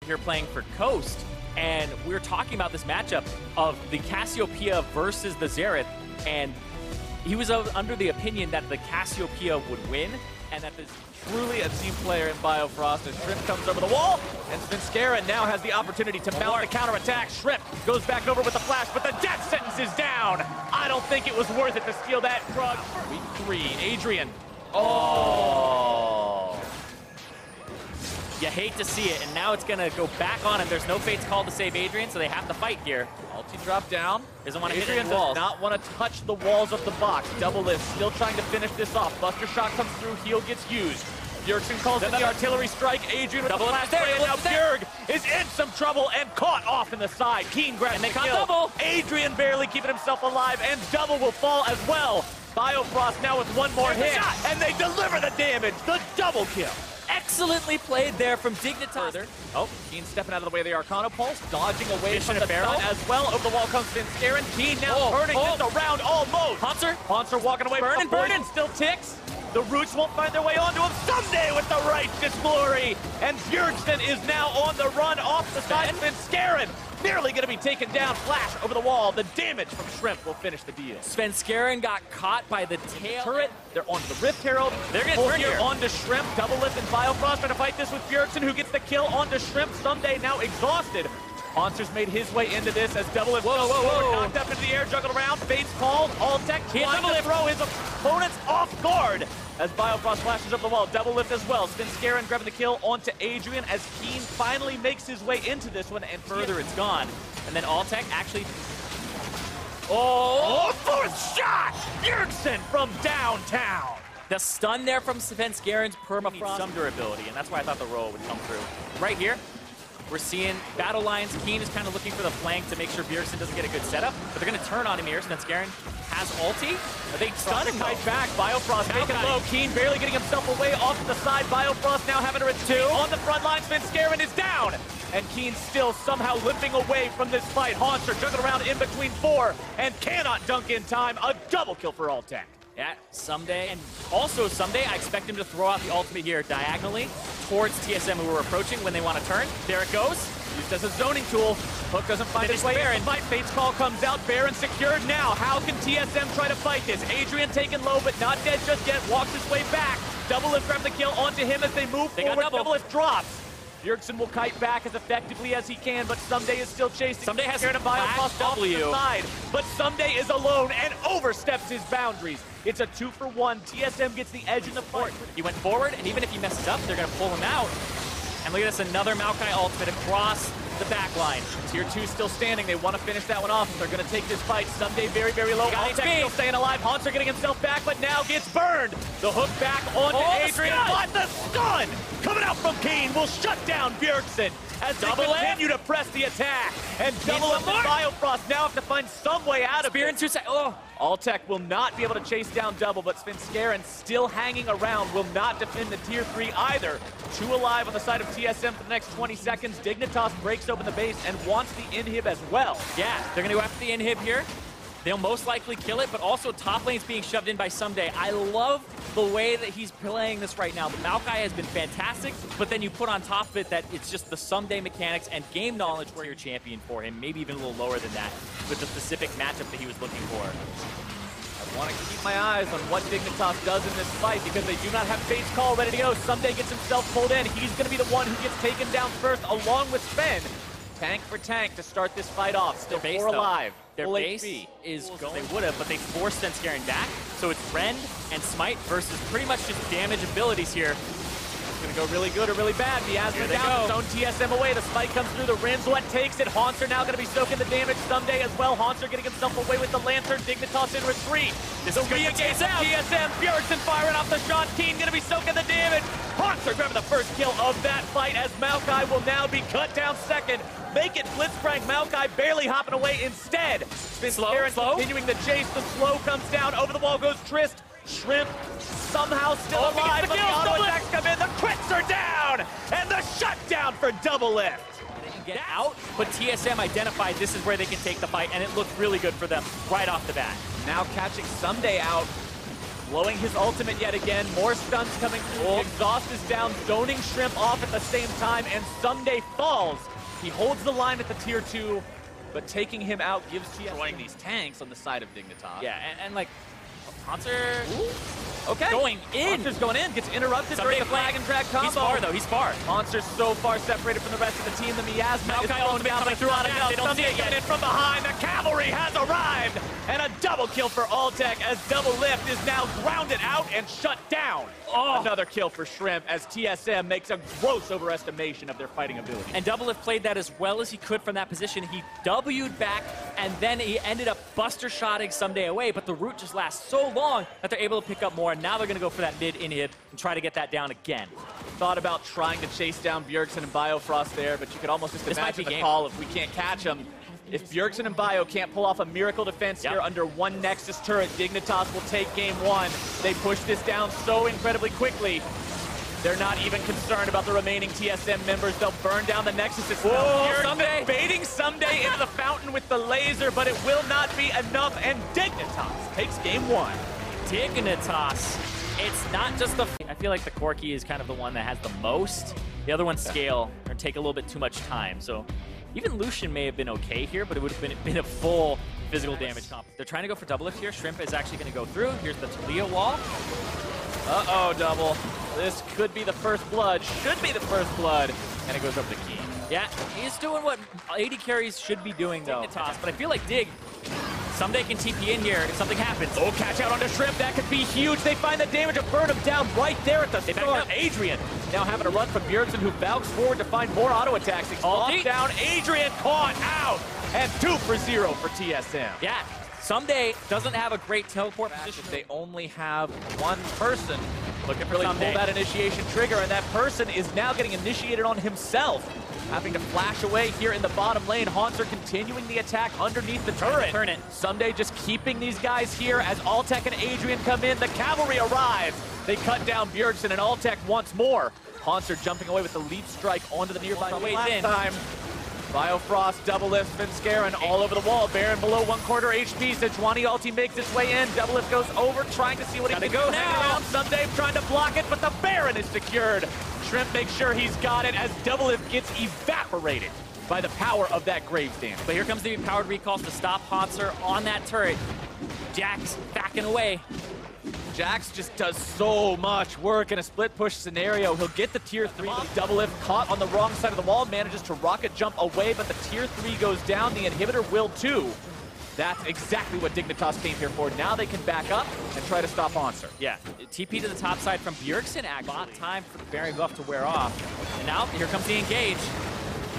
here playing for Coast, and we were talking about this matchup of the Cassiopeia versus the Xerath, and he was under the opinion that the Cassiopeia would win, and that this truly a team player in Biofrost as Shrimp comes over the wall, and Svenskeren now has the opportunity to mount the counterattack. Shrimp goes back over with the flash, but the death sentence is down. I don't think it was worth it to steal that Krug. Week 3, Adrian. Oh. You hate to see it, and now it's going to go back on him. There's no Fates called to save Adrian, so they have to fight here. Ulti drop down. Doesn't want to hit Adrian the walls. does not want to touch the walls of the box. Double lift, still trying to finish this off. Buster shot comes through, heal gets used. Bjergsen calls in the artillery strike. Adrian with the flash play, and now Bjerg is in some trouble and caught off in the side. Keen grabs the kill. Double. Adrian barely keeping himself alive, and Double will fall as well. Biofrost now with one more hit, and they deliver the damage. The double kill. Excellently played there from Dignitas. Oh, Keen stepping out of the way of the Arcana Pulse, dodging away from the barrel as well. Over the wall comes Svenskeren. Keen now turning this around almost. Hanser walking away from the Burden, still ticks. The Roots won't find their way onto him. Someday with the righteous glory. And Bjergsen is now on the run off the side. Svenskeren nearly going to be taken down. Flash over the wall. The damage from Shrimp will finish the deal. Svenskeren got caught by the tail. Turret. They're onto the Rift Herald. They're getting burned here. Onto Shrimp. Double lift and Biofrost trying to fight this with Bjergsen, who gets the kill onto Shrimp. Someday now exhausted. Hanser's made his way into this as Double lift knocked up into the air, juggled around. Fates called. Alltech trying to throw his opponents off guard as Biofrost flashes up the wall. Double lift as well. Svenskeren grabbing the kill onto Adrian as Keen finally makes his way into this one, and further it's gone. And then Alltech actually... fourth shot! Bjergsen from downtown! The stun there from Svenskeren's permafrost. Some durability, and that's why I thought the roll would come through. Right here, we're seeing battle lines. Keen is kind of looking for the flank to make sure Bjergsen doesn't get a good setup, but they're going to turn on him here. Svenskeren has ulti. Are they stunning him back? Biofrost taking low. Keen barely getting himself away off to the side. Biofrost now having to return on the front line. Svenskeren is down. And Keen still somehow limping away from this fight. Hanser juggling around in between 4 and cannot dunk in time. A double kill for Alltech. Yeah, someday, and also someday, I expect him to throw out the ultimate here diagonally towards TSM, who are approaching when they want to turn. There it goes. Used as a zoning tool. Hook doesn't find his way in. Fate's call comes out. Baron secured now. How can TSM try to fight this? Adrian taken low, but not dead just yet. Walks his way back. Double lift grab the kill onto him as they move forward. Double lift drops. Bjergsen will kite back as effectively as he can, but Someday is still chasing. Someday has to Biofrost off to the side, but Someday is alone and oversteps his boundaries. It's a 2-for-1. TSM gets the edge in the fight. He went forward, and even if he messes up, they're going to pull him out. And look at this, another Maokai ultimate across the back line. Tier 2 still standing. They want to finish that one off. They're going to take this fight. Someday very, very low. Alltech still staying alive. Hanser getting himself back, but now gets burned. The hook back onto Adrian. But the stun coming out from Keen will shut down Bjergsen as they continue to press the attack. And Double and Biofrost now have to find some way out of it. Alltech will not be able to chase down Double, but Svenskeren still hanging around, will not defend the Tier 3 either. 2 alive on the side of TSM for the next 20 seconds. Dignitas breaks open the base and wants the inhib as well. Yeah, they're going to go after the inhib here. They'll most likely kill it, but also top lane's being shoved in by Someday. I love the way that he's playing this right now. The Maokai has been fantastic, but then you put on top of it that it's just the Someday mechanics and game knowledge where you're champion for him, maybe even a little lower than that, with the specific matchup that he was looking for. I want to keep my eyes on what Dignitas does in this fight because they do not have Fate's call ready to go. Someday gets himself pulled in. He's going to be the one who gets taken down first along with Sven. Tank for tank to start this fight off. Still 4 alive. Their base is going. They would have, but they forced Svenskeren back. So it's Rend and Smite versus pretty much just damage abilities here. It's going to go really good or really bad. Miasma down, zone TSM away. The Smite comes through. The Rim's what takes it. Hanser now going to be soaking the damage. Someday as well. Hanser getting himself away with the Lantern. Dignitas in retreat. This is going to chase out. TSM, Bjergsen firing off the shot. Keen going to be soaking the damage. Hanser grabbing the first kill of that fight as Maokai will now be cut down second. Make it Blitzcrank. Maokai barely hopping away instead. Svenskeren continuing the chase. The slow comes down. Over the wall goes Trist. Shrimp somehow still alive, but the auto attacks come in. The crits are down, and the shutdown for Double Lift. They can get out, but TSM identified this is where they can take the fight, and it looked really good for them right off the bat. Now catching Someday out. blowing his ultimate yet again. More stuns coming through. Exhaust is down, zoning Shrimp off at the same time, and Someday falls. He holds the line at the tier 2, but taking him out gives TSM destroying these tanks on the side of Dignitas. Yeah, and like, Haunter okay. going in. Haunter's going in, gets interrupted during the flag and drag combo. He's far though, he's far. Haunter's so far separated from the rest of the team. The miasma is thrown down, but through on They don't see it coming yet. in from behind. The cavalry has arrived, and a double kill for Alltech as Double Lift is now grounded out and shut down. Another kill for Shrimp as TSM makes a gross overestimation of their fighting ability. And Double Lift played that as well as he could from that position. He W'd back, and then he ended up buster shotting Someday away, but the route just lasts so long that they're able to pick up more, and now they're going to go for that mid inhib and try to get that down again. Thought about trying to chase down Bjergsen and Biofrost there, but you could almost just imagine the call if we can't catch him. If Bjergsen and Bio can't pull off a miracle defense here under one Nexus turret, Dignitas will take game 1. They push this down so incredibly quickly. They're not even concerned about the remaining TSM members. They'll burn down the Nexus itself. Someday Baiting Someday into the fountain with the laser, but it will not be enough, and Dignitas takes game 1. Dignitas. It's not just the... I feel like the Corki is kind of the one that has the most. The other ones scale or take a little bit too much time. So even Lucian may have been okay here, but it would have been a full physical damage comp. They're trying to go for double lift here. Shrimp is actually going to go through. Here's the Talia wall. Uh-oh, Double. This could be the first blood. Should be the first blood. And it goes over to Keen. Yeah, he's doing what AD carries should be doing, though. Dignitas, but I feel like Dig... Someday can TP in here if something happens. Oh, catch out onto Shrimp. That could be huge. They find the damage of burn him down right there at the start. Adrian now having to run from Bjergsen, who valks forward to find more auto attacks. Exhaust down. Adrian caught out. And 2 for 0 for TSM. Yeah, Someday doesn't have a great teleport position. They only have one person looking to really pull that initiation trigger, and that person is now getting initiated on himself. Having to flash away here in the bottom lane. Haunter continuing the attack underneath the turret. Turn it. Someday just keeping these guys here as Alltech and Adrian come in. The cavalry arrives. They cut down Bjergsen and Alltech once more. Haunter jumping away with the lead strike onto the nearby last time. Biofrost, Double Lift, Svenskeren all over the wall. Baron below 1/4 HP. Sejuani ulti makes its way in. Double Lift goes over, trying to see what he can go now. Someday trying to block it, but the Baron is secured. Shrimp makes sure he's got it as Double Lift gets evaporated by the power of that Graves damage. But here comes the powered recalls to stop Haunter on that turret. Jax backing away. Jax just does so much work in a split push scenario. He'll get the tier 3, but Double Lift caught on the wrong side of the wall, manages to rocket jump away, but the tier 3 goes down. The inhibitor will too. That's exactly what Dignitas came here for. Now they can back up and try to stop Haunter. Yeah, TP to the top side from Bjergsen, actually. Bought time for the Baron buff to wear off. And now, here comes the engage.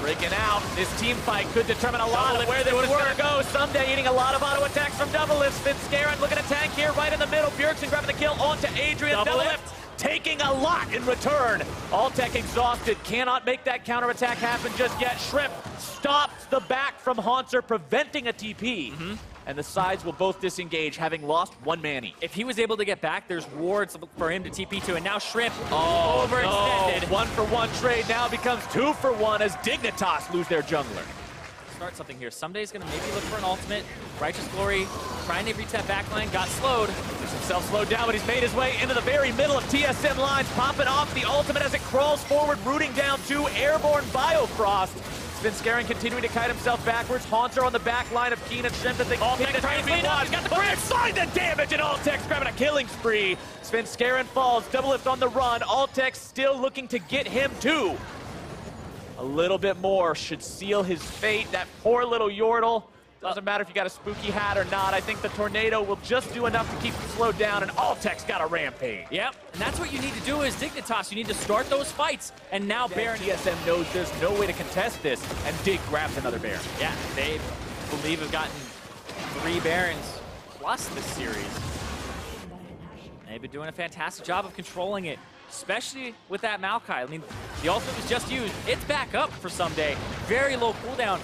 Breaking out. This team fight could determine a lot of where this is going to go. Someday eating a lot of auto attacks from Double Lift. Svenskeren looking to tank here right in the middle. Bjergsen grabbing the kill onto Adrian. Double Lift taking a lot in return. Alltech exhausted. Cannot make that counterattack happen just yet. Shrimp stops the back from Haunter, preventing a TP. And the sides will both disengage, having lost one man each. If he was able to get back, there's wards for him to TP to, and now Shrimp overextended. No. 1-for-1 trade now becomes 2-for-1 as Dignitas lose their jungler. Start something here. Someday's gonna maybe look for an ultimate. Righteous Glory trying to reach that backline, got slowed. Gets himself slowed down, but he's made his way into the very middle of TSM lines, popping off the ultimate as it crawls forward, rooting down to airborne Biofrost. Svenskeren continuing to kite himself backwards. Haunter on the back line of Keen and Shrimp as they continue to try to clean up. He's got the bridge, find the damage, and Alltech's grabbing a killing spree. Svenskeren falls, Double Lift on the run. Alltech still looking to get him too. A little bit more should seal his fate. That poor little Yordle. Doesn't matter if you got a spooky hat or not. I think the tornado will just do enough to keep him slowed down, and Alltech's got a rampage. Yep, and that's what you need to do as Dignitas. You need to start those fights, and now Baron... TSM knows there's no way to contest this, and Dig grabs another Baron. Yeah, they believe have gotten 3 Barons plus this series. And they've been doing a fantastic job of controlling it, especially with that Maokai. I mean, the ultimate was just used. It's back up for Someday. Very low cooldown,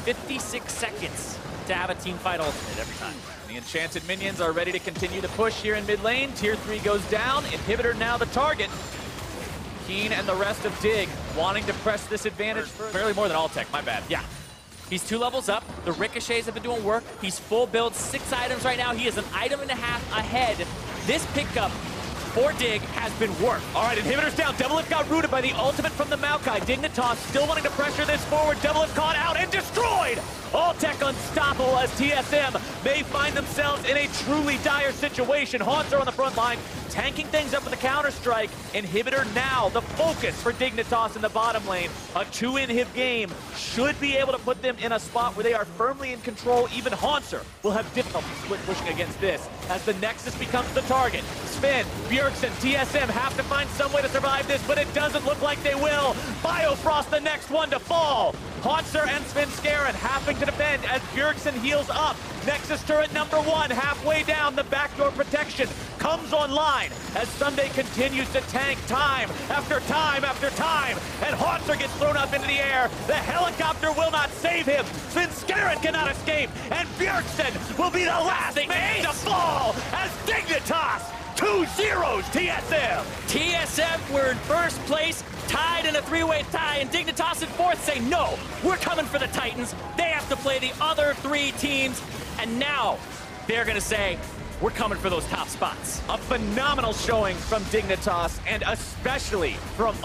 56 seconds to have a team fight ultimate every time. The Enchanted minions are ready to continue the push here in mid lane. Tier 3 goes down. Inhibitor now the target. Keen and the rest of Dig wanting to press this advantage fairly more than Alltech, my bad. Yeah. He's 2 levels up. The ricochets have been doing work. He's full build, 6 items right now. He is an item and a half ahead this pickup for Dig has been worked. All right, inhibitors down. Doublelift got rooted by the ultimate from the Maokai. Dignitas still wanting to pressure this forward. Doublelift caught out and destroyed. All tech unstoppable as TSM may find themselves in a truly dire situation. Haunts are on the front line, tanking things up with the counter-strike. Inhibitor now, the focus for Dignitas in the bottom lane. A 2-inhib game should be able to put them in a spot where they are firmly in control. Even Haunter will have difficulty split pushing against this as the Nexus becomes the target. Sven, Bjergsen, TSM have to find some way to survive this, but it doesn't look like they will. Biofrost the next one to fall. Haunter and Sven Skaren having to defend as Bjergsen heals up. Nexus turret number 1 halfway down. The backdoor protection comes online as Sunday continues to tank time after time after time. And Haunter gets thrown up into the air. The helicopter will not save him. Sven Skaren cannot escape. And Bjergsen will be the last man to fall as Dignitas 2-0 TSM. TSM, we're in first place, tied in a 3-way tie, and Dignitas in fourth say, no, we're coming for the Titans. They have to play the other 3 teams, and now they're going to say, we're coming for those top spots. A phenomenal showing from Dignitas, and especially from